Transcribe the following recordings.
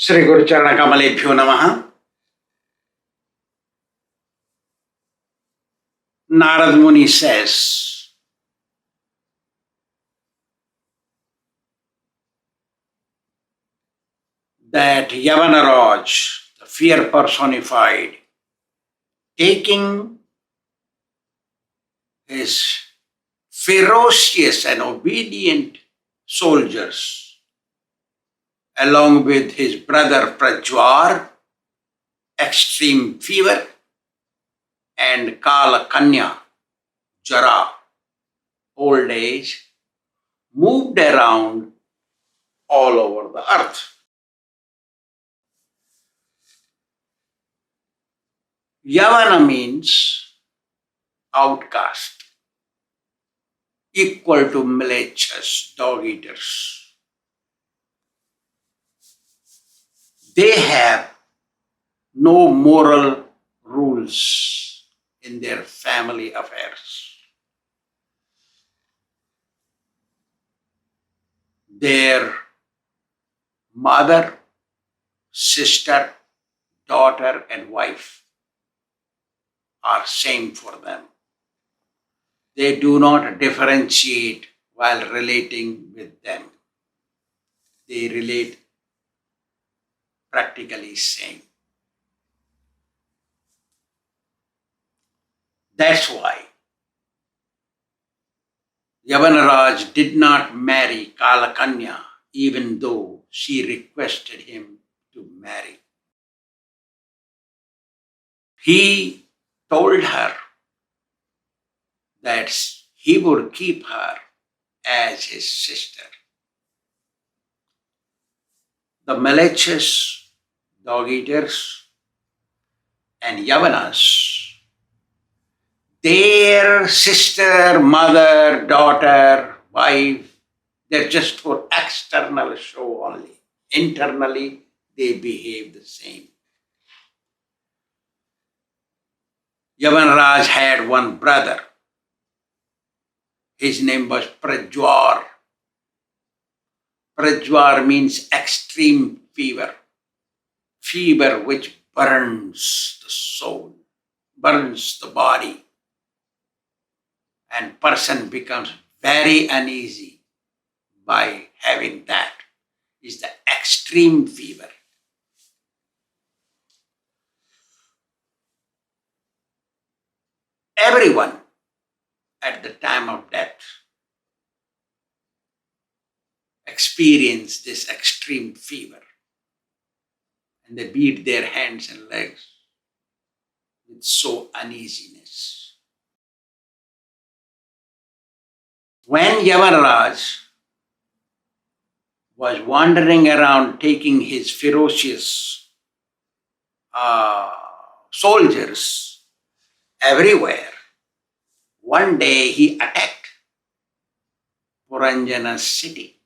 Sri Guru Charana Kamalebhyo Namaha. Narad Muni says, that Yavanaraj, the fear personified, taking his ferocious and obedient soldiers along with his brother Prajwar, extreme fever, and Kala Kanya, Jara, old age, moved around all over the earth. Yavana means outcast, equal to mlechas, dog eaters. They have no moral rules in their family affairs. Their mother, sister, daughter, and wife are same for them. They do not differentiate while relating with them. They relate practically same. That's why Yavanaraj did not marry Kalakanya even though she requested him to marry. He told her that he would keep her as his sister. The Malechas, dog eaters, and Yavanas, their sister, mother, daughter, wife, they're just for external show only. Internally, they behave the same. Yavanraj had one brother. His name was Prajwar. Prajwar means extreme fever. Fever which burns the soul, burns the body. And person becomes very uneasy by having that. Is the extreme fever. Everyone at the time of death experience this extreme fever. And they beat their hands and legs with so uneasiness. When Yavaraj was wandering around taking his ferocious soldiers everywhere, one day he attacked Puranjana's city.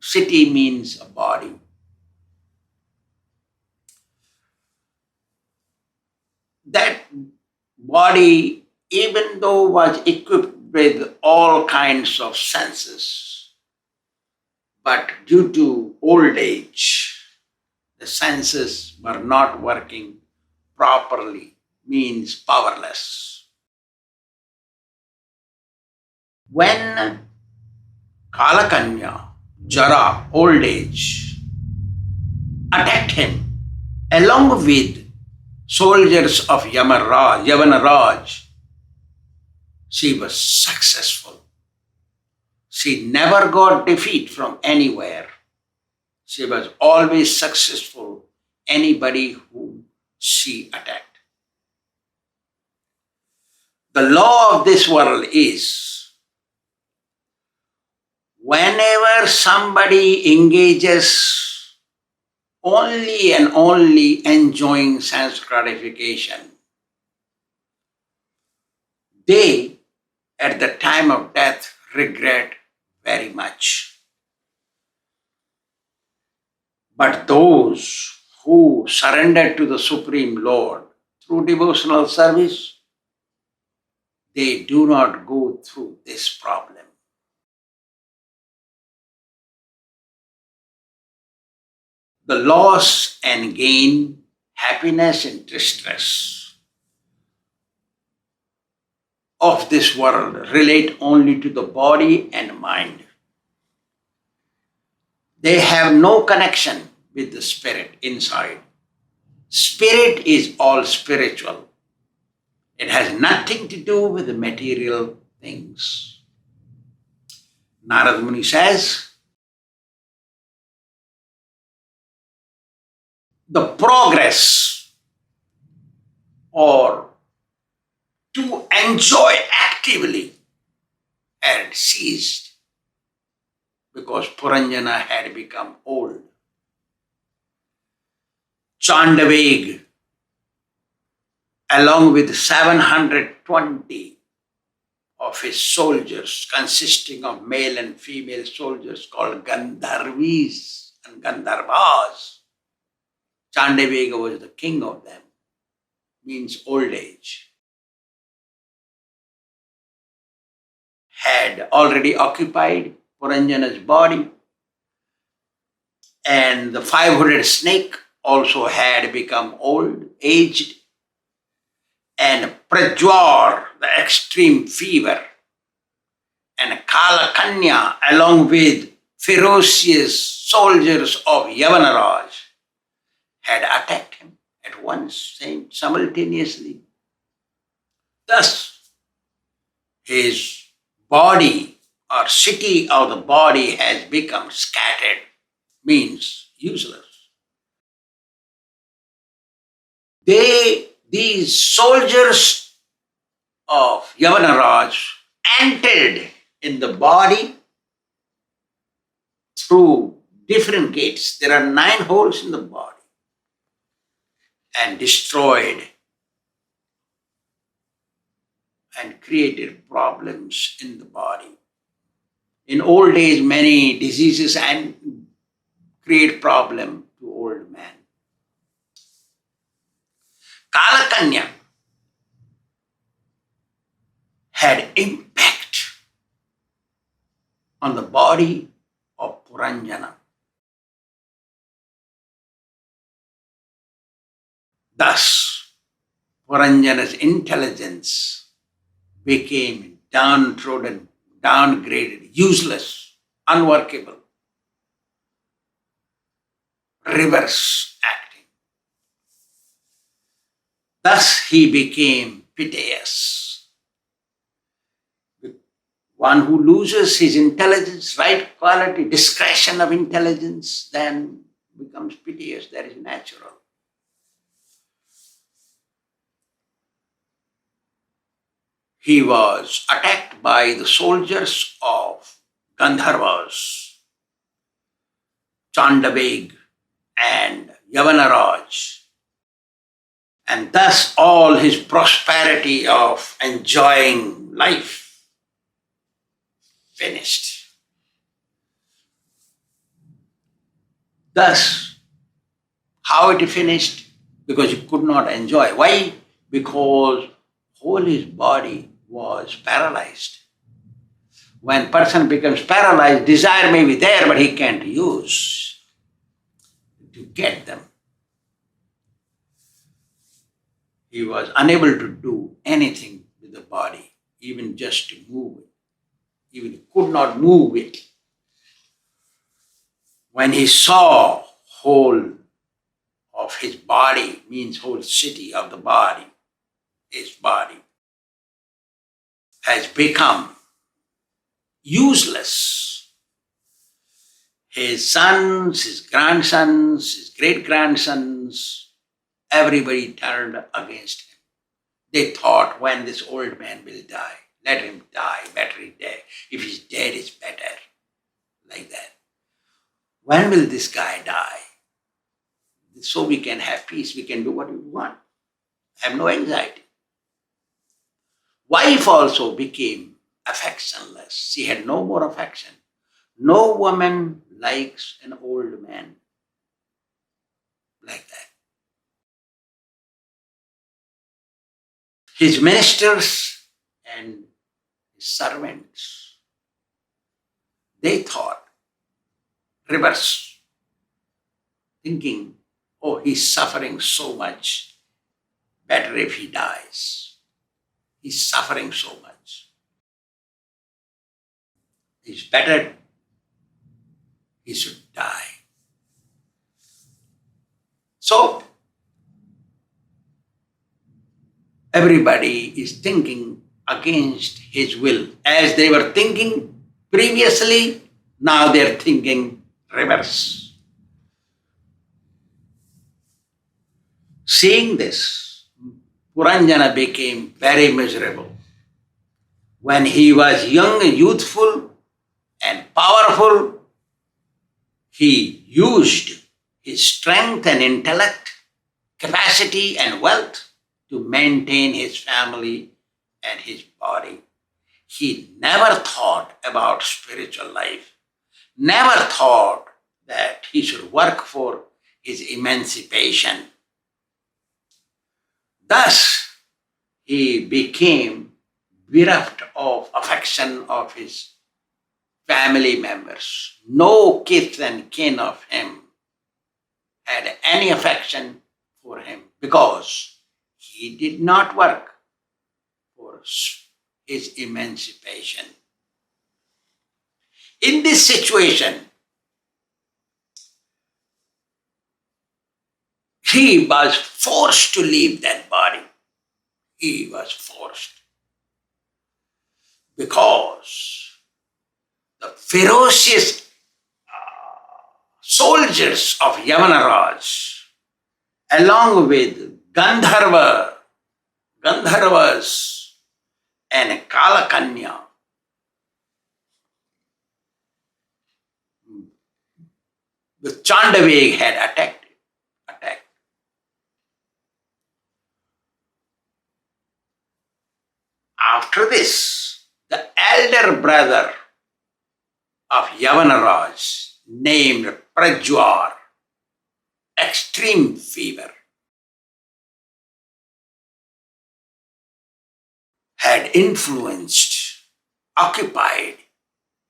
City means a body. That body, even though was equipped with all kinds of senses, but due to old age, the senses were not working properly, means powerless. When Kalakanya, Jara, old age, attacked him along with soldiers of Yavanaraj, she was successful. She never got defeat from anywhere. She was always successful, anybody whom she attacked. The law of this world is, whenever somebody engages only and only enjoying sense gratification, they, at the time of death, regret very much. But those who surrender to the Supreme Lord through devotional service, they do not go through this problem. the loss and gain, happiness and distress of this world relate only to the body and mind. They have no connection with the spirit inside. Spirit is all spiritual. It has nothing to do with the material things. Narad Muni says, the progress or to enjoy actively had ceased because Puranjana had become old. Chandaveg, along with 720 of his soldiers, consisting of male and female soldiers called Gandharvis and Gandharvas. Chandavega was the king of them, means old age. Had already occupied Puranjana's body, and the 500 snake also had become old, aged, and Prajwar, the extreme fever, and Kalakanya, along with ferocious soldiers of Yavanaraj, had attacked him at once, simultaneously. Thus, his body or city of the body has become scattered, means useless. These soldiers of Yavanaraj entered in the body through different gates. There are 9 holes in the body, and destroyed and created problems in the body. In old age, many diseases and create problem to old man. Kalakanya had impact on the body of Puranjana. Thus, Puranjana's intelligence became downtrodden, downgraded, useless, unworkable, reverse acting. Thus he became piteous. One who loses his intelligence, right quality, discretion of intelligence, then becomes piteous. That is natural. He was attacked by the soldiers of Gandharvas, Chandabeg and Yavanaraj. And thus all his prosperity of enjoying life finished. Thus, how it finished? Because he could not enjoy. Why? Because whole his body was paralyzed. When person becomes paralyzed, desire may be there, but he can't use to get them. He was unable to do anything with the body, even just to move it. Even could not move it. When he saw whole of his body, means whole city of the body, his body, has become useless. His sons, his grandsons, his great-grandsons, everybody turned against him. They thought, when this old man will die, let him die, better he die. If he's dead, it's better. Like that. When will this guy die? So we can have peace, we can do what we want. Have no anxiety. Wife also became affectionless. She had no more affection. No woman likes an old man like that. His ministers and his servants, they thought reverse. thinking, oh, he's suffering so much, better if he dies. He's suffering so much. It's better he should die. So, everybody is thinking against his will. As they were thinking previously, now they're thinking reverse. Seeing this, Puranjana became very miserable. When he was young, youthful, and powerful, he used his strength and intellect, capacity and wealth to maintain his family and his body. He never thought about spiritual life, never thought that he should work for his emancipation. Thus, he became bereft of affection of his family members. No kith and kin of him had any affection for him because he did not work for his emancipation. In this situation, he was forced to leave that body. He was forced because the ferocious soldiers of Yavanaraj, along with Gandharvas and Kalakanya, the Chandaveg had attacked. After this, the elder brother of Yavanaraj, named Prajwar, extreme fever, had occupied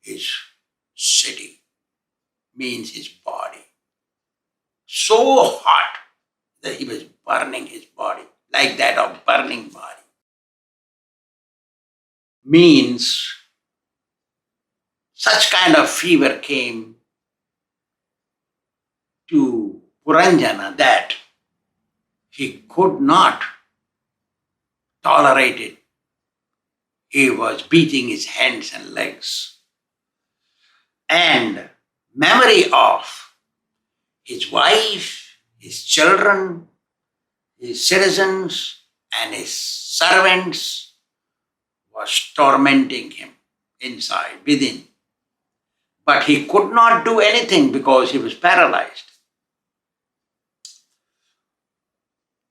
his city, means his body. So hot that he was burning his body, like that of burning body. Means such kind of fever came to Puranjana that he could not tolerate it. He was beating his hands and legs. And memory of his wife, his children, his citizens, and his servants was tormenting him inside, within. But he could not do anything because he was paralyzed.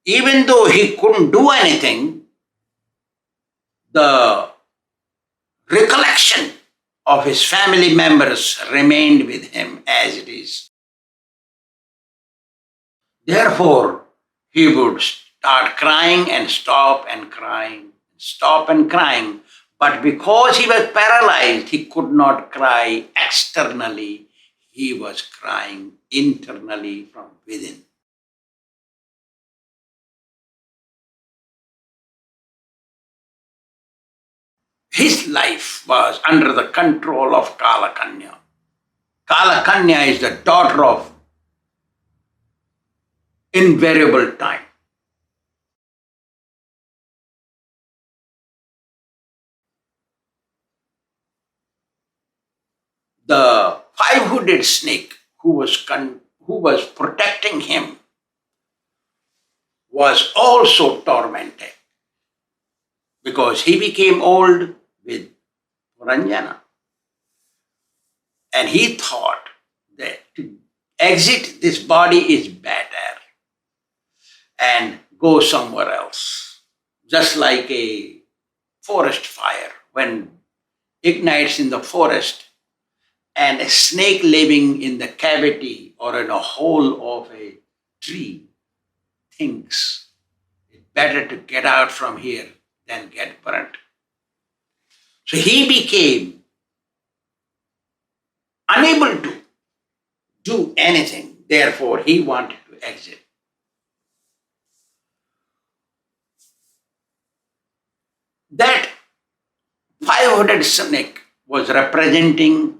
Even though he couldn't do anything, the recollection of his family members remained with him as it is. Therefore, he would start crying and stop and crying, stop and crying. But because he was paralyzed, he could not cry externally. He was crying internally from within. His life was under the control of Kalakanya. Kalakanya is the daughter of invariable time. The five-hooded snake who was protecting him was also tormented because he became old with Puranjana. And he thought that to exit this body is better and go somewhere else. Just like a forest fire, when ignites in the forest, and a snake living in the cavity or in a hole of a tree thinks it's better to get out from here than get burnt. So he became unable to do anything Therefore, he wanted to exit. That 500 snake was representing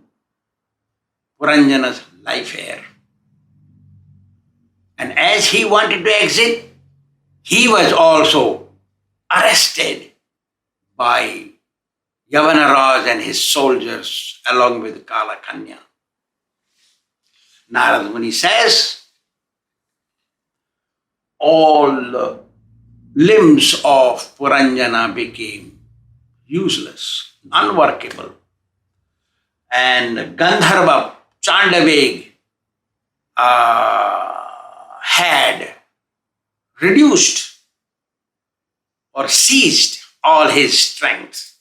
Puranjana's life air. And as he wanted to exit, he was also arrested by Yavanaraj and his soldiers along with Kalakanya. Narada Muni says, all limbs of Puranjana became useless, unworkable. And Gandharva Chandaveg had reduced or seized all his strength.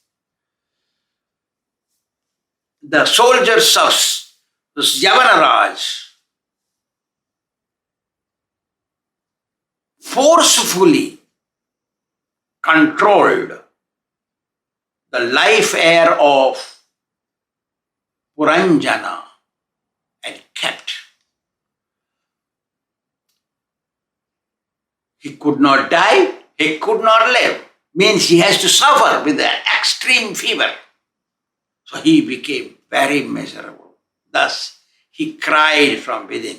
The soldiers of Yavanaraj forcefully controlled the life air of Puranjana and kept. He could not die, he could not live. Means he has to suffer with an extreme fever. So he became very miserable. Thus, he cried from within.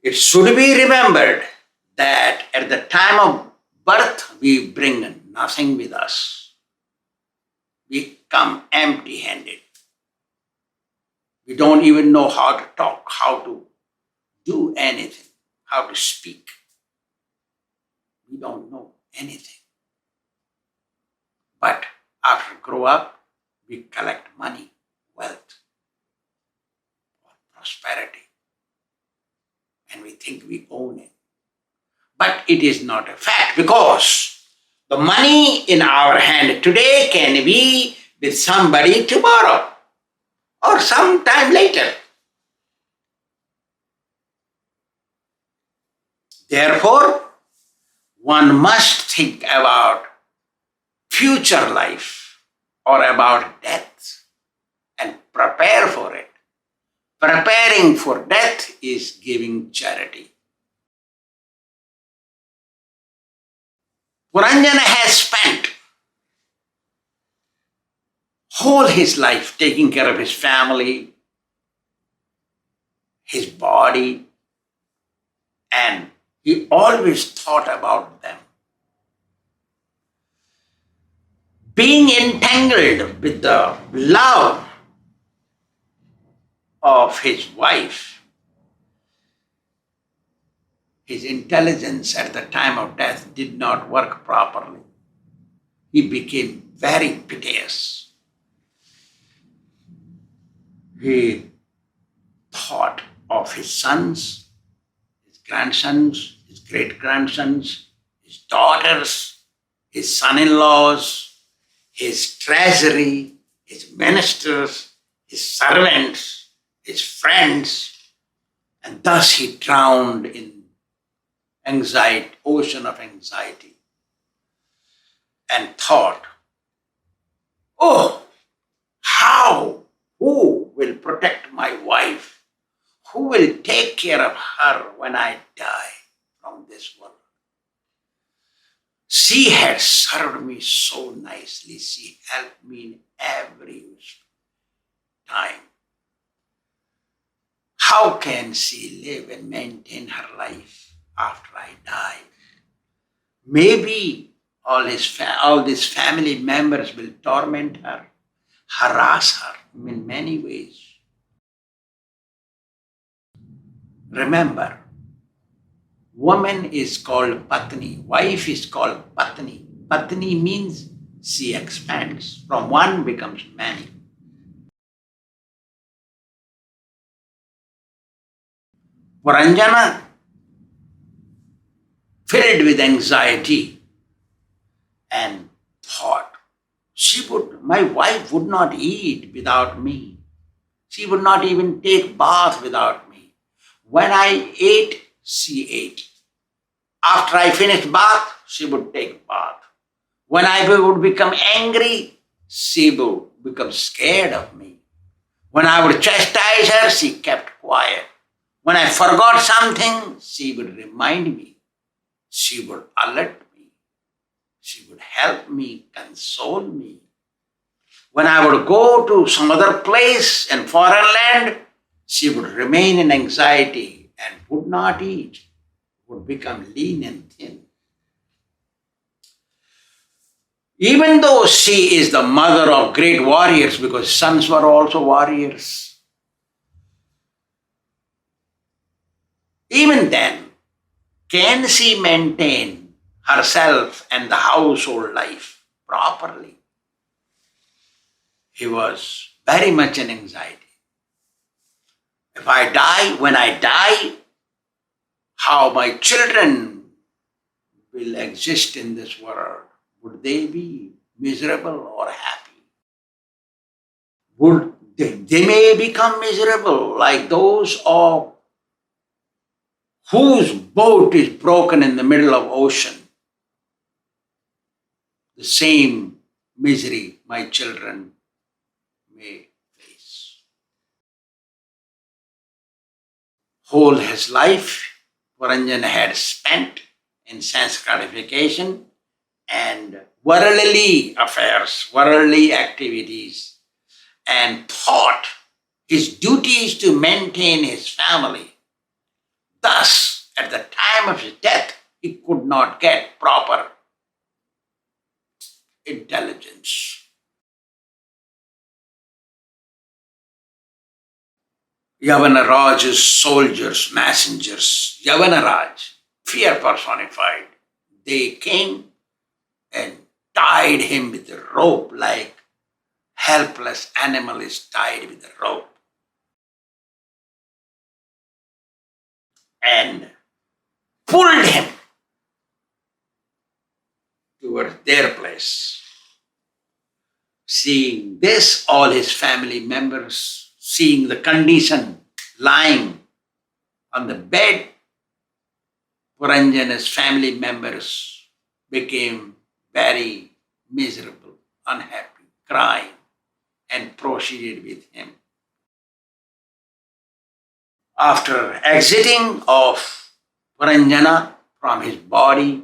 It should be remembered that at the time of birth, we bring nothing with us. We come empty-handed. We don't even know how to talk, how to do anything, how to speak. We don't know anything. But after grow up, we collect money, wealth, or prosperity. And we think we own it. But it is not a fact, because the money in our hand today can be with somebody tomorrow or sometime later. Therefore, one must think about future life or about death and prepare for it. Preparing for death is giving charity. Puranjana has spent whole his life taking care of his family, his body, and he always thought about them. Being entangled with the love of his wife, his intelligence at the time of death did not work properly. He became very piteous. He thought of his sons, his grandsons, his great-grandsons, his daughters, his son-in-laws, his treasury, his ministers, his servants, his friends, and thus he drowned in anxiety, ocean of anxiety, and thought, oh, how, who will protect my wife? Who will take care of her when I die from this world? She had served me so nicely. She helped me in every time. How can she live and maintain her life after I die? Maybe all these family members will torment her, harass her in many ways. Remember, woman is called Patni, wife is called Patni. Patni means she expands, from one becomes many. Puranjana, filled with anxiety and thought, my wife would not eat without me. She would not even take bath without me. When I ate, she ate. After I finished bath, she would take bath. When I would become angry, she would become scared of me. When I would chastise her, she kept quiet. When I forgot something, she would remind me. She would alert me. She would help me, console me. When I would go to some other place in foreign land, she would remain in anxiety and would not eat, would become lean and thin. Even though she is the mother of great warriors, because sons were also warriors, even then, can she maintain herself and the household life properly? He was very much in anxiety. If I die, when I die, how my children will exist in this world? Would they be miserable or happy? Would they may become miserable like those of whose boat is broken in the middle of ocean. The same misery my children may face. Whole his life, Puranjana had spent in sense gratification and worldly affairs, worldly activities, and thought his duty is to maintain his family. Thus, at the time of his death, he could not get proper intelligence. Yavanaraj's soldiers, messengers, Yavanaraj, fear personified, they came and tied him with a rope like helpless animal is tied with a rope. And pulled him towards their place. Seeing this, all his family members, seeing the condition lying on the bed, Puranjana's family members became very miserable, unhappy, crying, and proceeded with him. After exiting of Puranjana from his body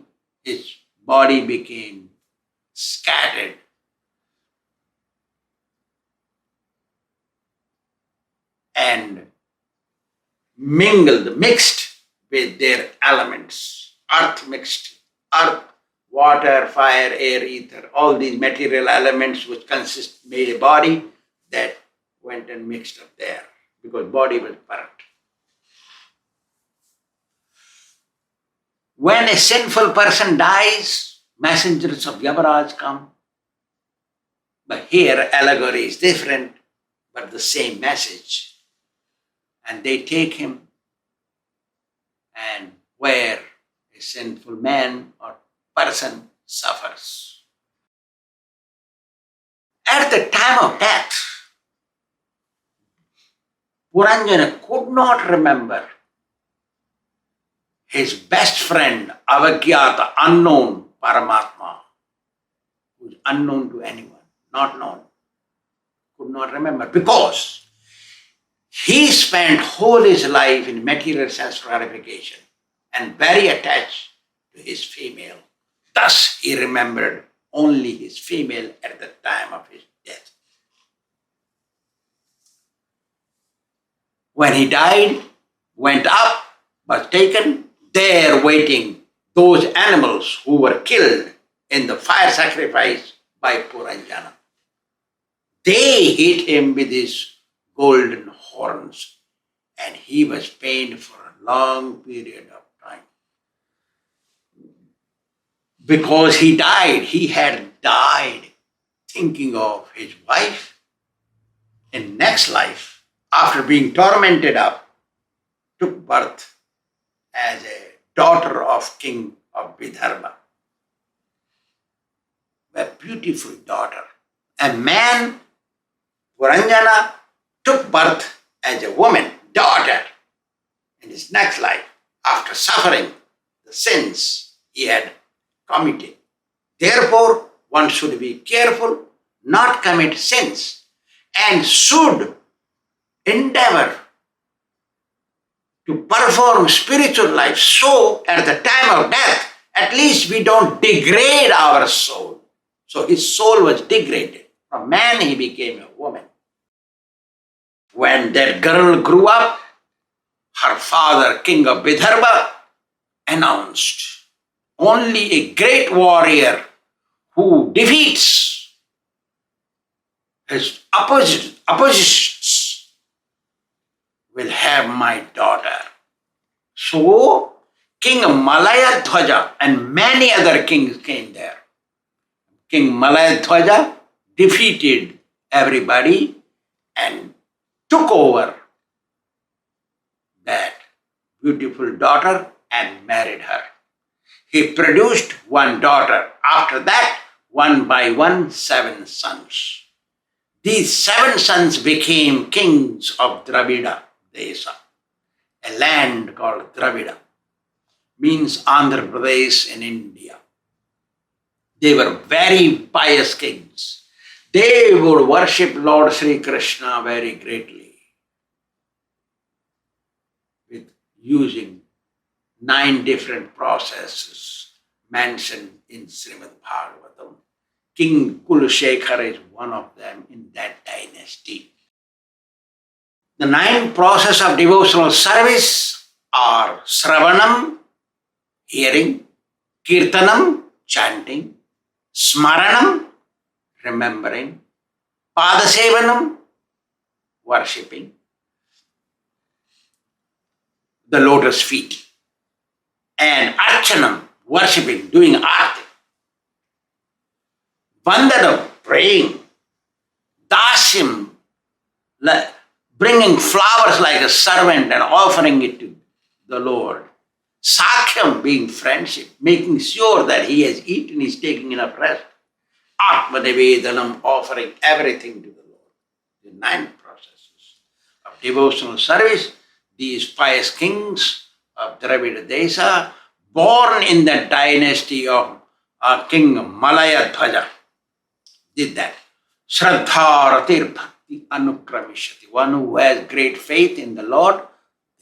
became scattered. And mixed with their elements. Earth mixed, earth, water, fire, air, ether, all these material elements which made a body that went and mixed up there because body was burnt. When a sinful person dies, messengers of Yamaraj come. But here allegory is different, but the same message. And they take him, and where a sinful man or person suffers. At the time of death, Puranjana could not remember his best friend, Avagyata, unknown Paramatma, who is unknown to anyone, not known, could not remember because he spent whole his life in material sense gratification and very attached to his female. Thus, he remembered only his female at the time of his death. When he died, went up, was taken, there waiting those animals who were killed in the fire sacrifice by Puranjana. They hit him with his golden horns, and he was pained for a long period of time. Because he had died thinking of his wife in next life, after being tormented up, took birth as a daughter of king of Vidarbha. A beautiful daughter. A man, Puranjana, took birth as a woman, daughter, in his next life, after suffering the sins he had committed. Therefore, one should be careful, not commit sins, and should endeavor to perform spiritual life, so at the time of death, at least we don't degrade our soul. So his soul was degraded. From man he became a woman. When that girl grew up, her father, king of Vidarbha, announced, only a great warrior who defeats his oppositions will have my daughter. So, King Malayadhwaja and many other kings came there. King Malayadhwaja defeated everybody and took over that beautiful daughter and married her. He produced one daughter. After that, one by one, 7 sons. These 7 sons became kings of Dravida Desa, a land called Dravida, means Andhra Pradesh in India. They were very pious kings. They would worship Lord Sri Kṛṣṇa very greatly, with using 9 different processes mentioned in Śrīmad Bhāgavatam. King Kulashekara is one of them in that dynasty. The 9 processes of devotional service are Sravanam, hearing, Kirtanam, chanting, Smaranam, remembering, Padasevanam, worshipping, the lotus feet, and Archanam, worshipping, doing arti, Vandanam, praying, Dasyam, bringing flowers like a servant and offering it to the Lord, Sakhyam, being friendship, making sure that he has eaten, he's taking enough rest, Atmanivedanam, offering everything to the Lord. The 9 processes of devotional service, these pious kings of Dravida Desa, born in the dynasty of King Malayadhwaja, did that. Shraddha Ratir Bhakti Anukramishati. One who has great faith in the Lord,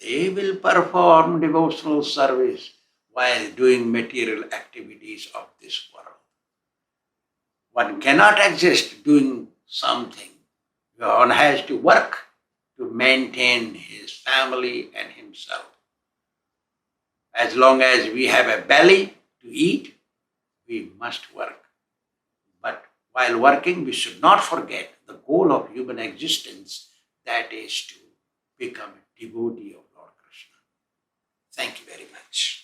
they will perform devotional service while doing material activities of this world. One cannot exist doing something. One has to work to maintain his family and himself. As long as we have a belly to eat, we must work. But while working, we should not forget the goal of human existence, that is to become a devotee of Lord Kṛṣṇa. Thank you very much.